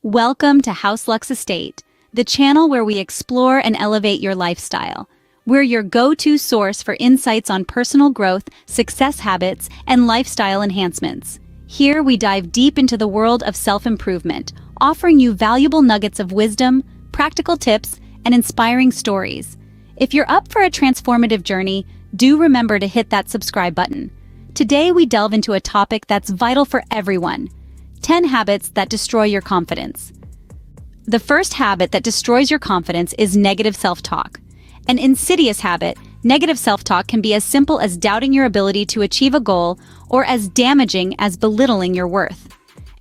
Welcome to House Lux Estate, the channel where we explore and elevate your lifestyle. We're your go-to source for insights on personal growth, success habits, and lifestyle enhancements. Here we dive deep into the world of self-improvement, offering you valuable nuggets of wisdom, practical tips, and inspiring stories. If you're up for a transformative journey, do remember to hit that subscribe button. Today we delve into a topic that's vital for everyone: 10 habits that destroy your confidence. The first habit that destroys your confidence is negative self-talk. An insidious habit, negative self-talk can be as simple as doubting your ability to achieve a goal or as damaging as belittling your worth.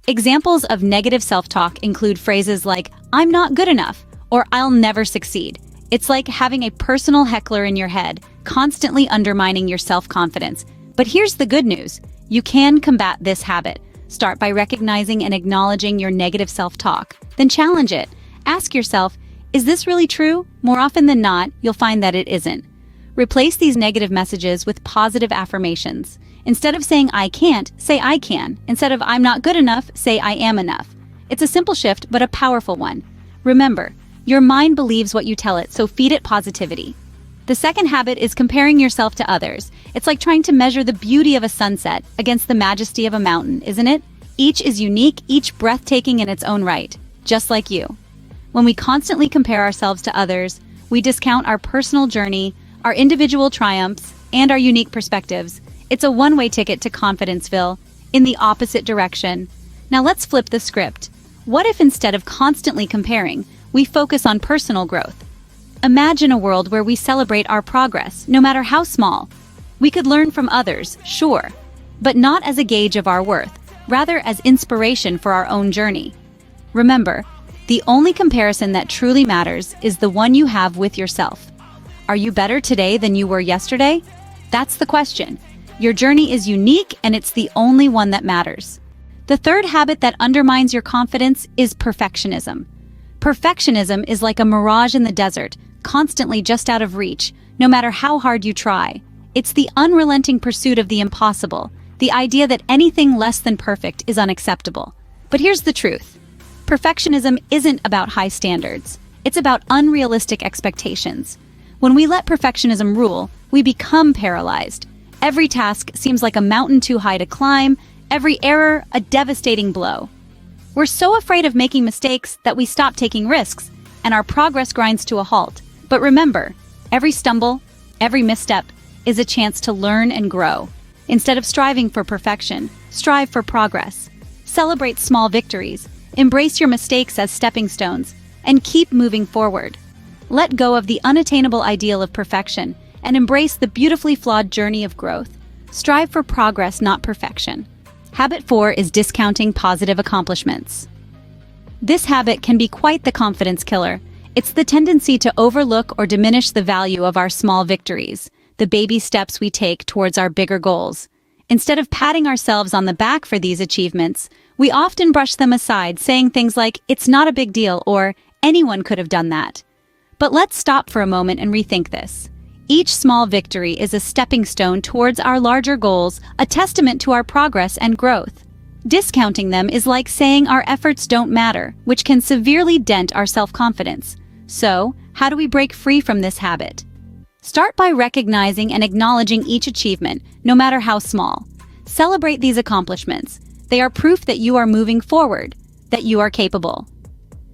Examples of negative self-talk include phrases like, "I'm not good enough," or "I'll never succeed." It's like having a personal heckler in your head, constantly undermining your self-confidence. But here's the good news: you can combat this habit. Start by recognizing and acknowledging your negative self-talk. Then challenge it. Ask yourself, is this really true? More often than not, you'll find that it isn't. Replace these negative messages with positive affirmations. Instead of saying "I can't," say "I can." Instead of "I'm not good enough," say "I am enough." It's a simple shift, but a powerful one. Remember, your mind believes what you tell it, so feed it positivity. The second habit is comparing yourself to others. It's like trying to measure the beauty of a sunset against the majesty of a mountain, isn't it? Each is unique, each breathtaking in its own right, just like you. When we constantly compare ourselves to others, we discount our personal journey, our individual triumphs, and our unique perspectives. It's a one-way ticket to Confidenceville, in the opposite direction. Now let's flip the script. What if instead of constantly comparing, we focus on personal growth? Imagine a world where we celebrate our progress, no matter how small. We could learn from others, sure, but not as a gauge of our worth, rather as inspiration for our own journey. Remember, the only comparison that truly matters is the one you have with yourself. Are you better today than you were yesterday? That's the question. Your journey is unique, and it's the only one that matters. The third habit that undermines your confidence is perfectionism. Perfectionism is like a mirage in the desert, constantly just out of reach, no matter how hard you try. It's the unrelenting pursuit of the impossible, the idea that anything less than perfect is unacceptable. But here's the truth. Perfectionism isn't about high standards. It's about unrealistic expectations. When we let perfectionism rule, we become paralyzed. Every task seems like a mountain too high to climb, every error a devastating blow. We're so afraid of making mistakes that we stop taking risks, and our progress grinds to a halt. But remember, every stumble, every misstep is a chance to learn and grow. Instead of striving for perfection, strive for progress. Celebrate small victories, embrace your mistakes as stepping stones, and keep moving forward. Let go of the unattainable ideal of perfection and embrace the beautifully flawed journey of growth. Strive for progress, not perfection. Habit 4 is discounting positive accomplishments. This habit can be quite the confidence killer. It's the tendency to overlook or diminish the value of our small victories, the baby steps we take towards our bigger goals. Instead of patting ourselves on the back for these achievements, we often brush them aside, saying things like, "It's not a big deal," or "Anyone could have done that." But let's stop for a moment and rethink this. Each small victory is a stepping stone towards our larger goals, a testament to our progress and growth. Discounting them is like saying our efforts don't matter, which can severely dent our self-confidence. So, how do we break free from this habit? Start by recognizing and acknowledging each achievement, no matter how small. Celebrate these accomplishments. They are proof that you are moving forward, that you are capable.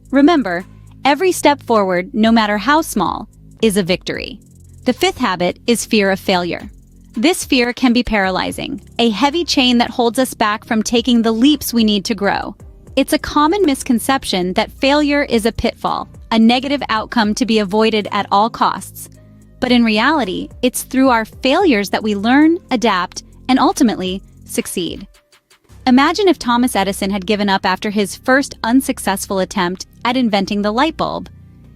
Remember, every step forward, no matter how small, is a victory. The fifth habit is fear of failure. This fear can be paralyzing, a heavy chain that holds us back from taking the leaps we need to grow. It's a common misconception that failure is a pitfall, a negative outcome to be avoided at all costs. But in reality, it's through our failures that we learn, adapt, and ultimately succeed. Imagine if Thomas Edison had given up after his first unsuccessful attempt at inventing the light bulb.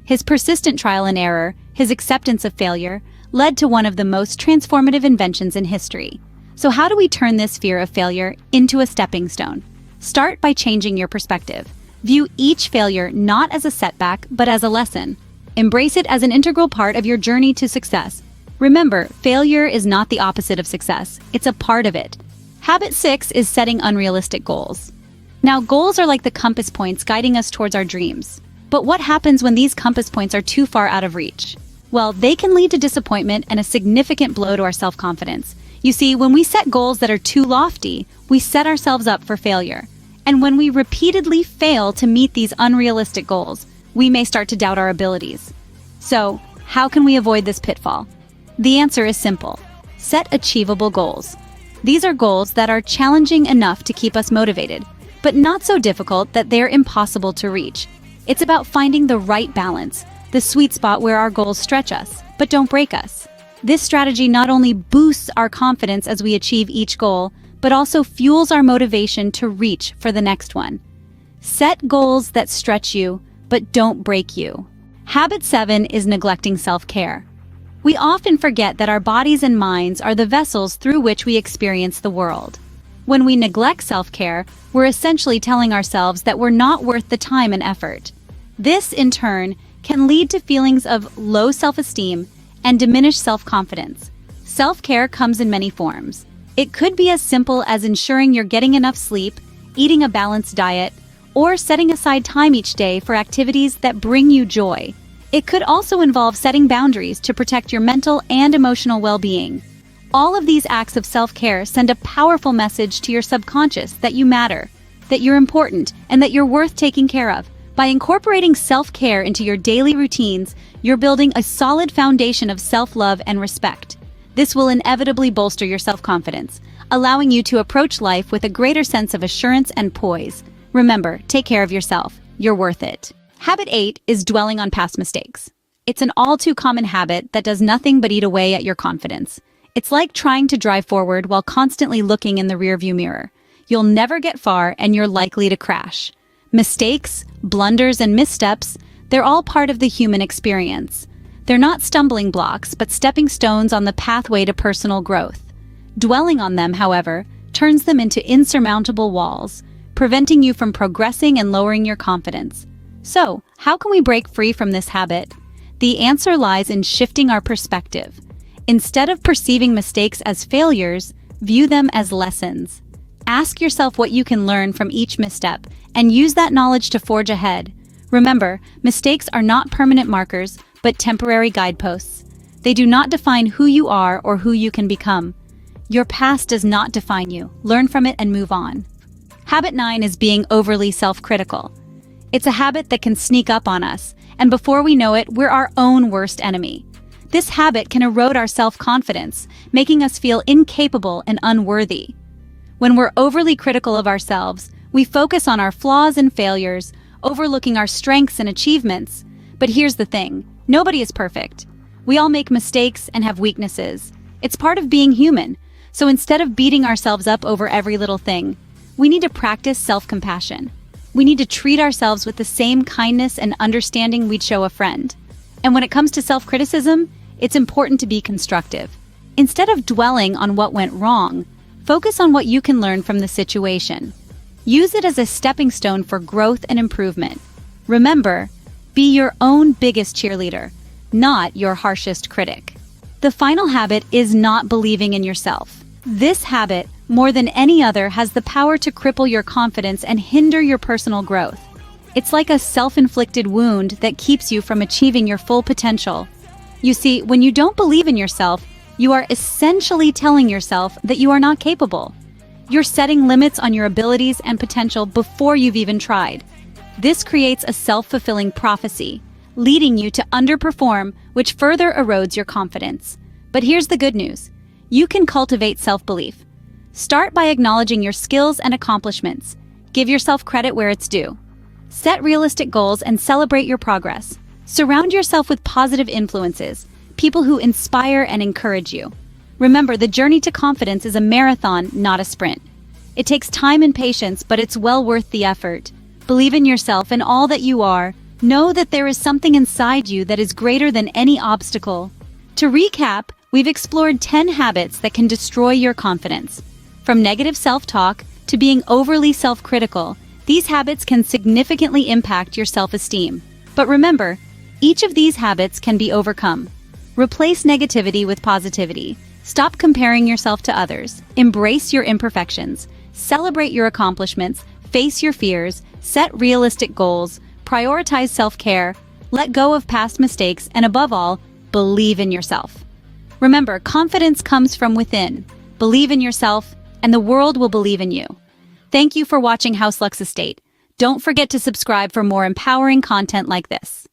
His persistent trial and error, his acceptance of failure, led to one of the most transformative inventions in history. So how do we turn this fear of failure into a stepping stone? Start by changing your perspective. View each failure not as a setback, but as a lesson. Embrace it as an integral part of your journey to success. Remember, failure is not the opposite of success. It's a part of it. Habit 6 is setting unrealistic goals. Now, goals are like the compass points guiding us towards our dreams. But what happens when these compass points are too far out of reach? Well, they can lead to disappointment and a significant blow to our self-confidence. You see, when we set goals that are too lofty, we set ourselves up for failure. And when we repeatedly fail to meet these unrealistic goals, we may start to doubt our abilities. So, how can we avoid this pitfall? The answer is simple. Set achievable goals. These are goals that are challenging enough to keep us motivated, but not so difficult that they're impossible to reach. It's about finding the right balance, the sweet spot where our goals stretch us, but don't break us. This strategy not only boosts our confidence as we achieve each goal, but also fuels our motivation to reach for the next one. Set goals that stretch you, but don't break you. Habit 7 is neglecting self-care. We often forget that our bodies and minds are the vessels through which we experience the world. When we neglect self-care, we're essentially telling ourselves that we're not worth the time and effort. This, in turn, can lead to feelings of low self-esteem and diminished self-confidence. Self-care comes in many forms. It could be as simple as ensuring you're getting enough sleep, eating a balanced diet, or setting aside time each day for activities that bring you joy. It could also involve setting boundaries to protect your mental and emotional well-being. All of these acts of self-care send a powerful message to your subconscious that you matter, that you're important, and that you're worth taking care of. By incorporating self-care into your daily routines, you're building a solid foundation of self-love and respect. This will inevitably bolster your self-confidence, allowing you to approach life with a greater sense of assurance and poise. Remember, take care of yourself. You're worth it. Habit 8 is dwelling on past mistakes. It's an all-too-common habit that does nothing but eat away at your confidence. It's like trying to drive forward while constantly looking in the rearview mirror. You'll never get far and you're likely to crash. Mistakes, blunders, and missteps, they're all part of the human experience. They're not stumbling blocks, but stepping stones on the pathway to personal growth. Dwelling on them, however, turns them into insurmountable walls, preventing you from progressing and lowering your confidence. So, how can we break free from this habit? The answer lies in shifting our perspective. Instead of perceiving mistakes as failures, view them as lessons. Ask yourself what you can learn from each misstep and use that knowledge to forge ahead. Remember, mistakes are not permanent markers, but temporary guideposts. They do not define who you are or who you can become. Your past does not define you. Learn from it and move on. Habit 9 is being overly self-critical. It's a habit that can sneak up on us, and before we know it, we're our own worst enemy. This habit can erode our self-confidence, making us feel incapable and unworthy. When we're overly critical of ourselves, we focus on our flaws and failures, overlooking our strengths and achievements. But here's the thing, nobody is perfect. We all make mistakes and have weaknesses. It's part of being human. So instead of beating ourselves up over every little thing, we need to practice self-compassion. We need to treat ourselves with the same kindness and understanding we'd show a friend. And when it comes to self-criticism, it's important to be constructive. Instead of dwelling on what went wrong, focus on what you can learn from the situation. Use it as a stepping stone for growth and improvement. Remember, be your own biggest cheerleader, not your harshest critic. The final habit is not believing in yourself. This habit, more than any other, has the power to cripple your confidence and hinder your personal growth. It's like a self-inflicted wound that keeps you from achieving your full potential. You see, when you don't believe in yourself, you are essentially telling yourself that you are not capable. You're setting limits on your abilities and potential before you've even tried. This creates a self-fulfilling prophecy, leading you to underperform, which further erodes your confidence. But here's the good news. You can cultivate self-belief. Start by acknowledging your skills and accomplishments. Give yourself credit where it's due. Set realistic goals and celebrate your progress. Surround yourself with positive influences, people who inspire and encourage you. Remember, the journey to confidence is a marathon, not a sprint. It takes time and patience, but it's well worth the effort. Believe in yourself and all that you are. Know that there is something inside you that is greater than any obstacle. To recap, we've explored 10 habits that can destroy your confidence. From negative self-talk to being overly self-critical, these habits can significantly impact your self-esteem. But remember, each of these habits can be overcome. Replace negativity with positivity. Stop comparing yourself to others. Embrace your imperfections. Celebrate your accomplishments. Face your fears, set realistic goals, prioritize self-care, let go of past mistakes, and above all, believe in yourself. Remember, confidence comes from within. Believe in yourself, and the world will believe in you. Thank you for watching House Lux Estate. Don't forget to subscribe for more empowering content like this.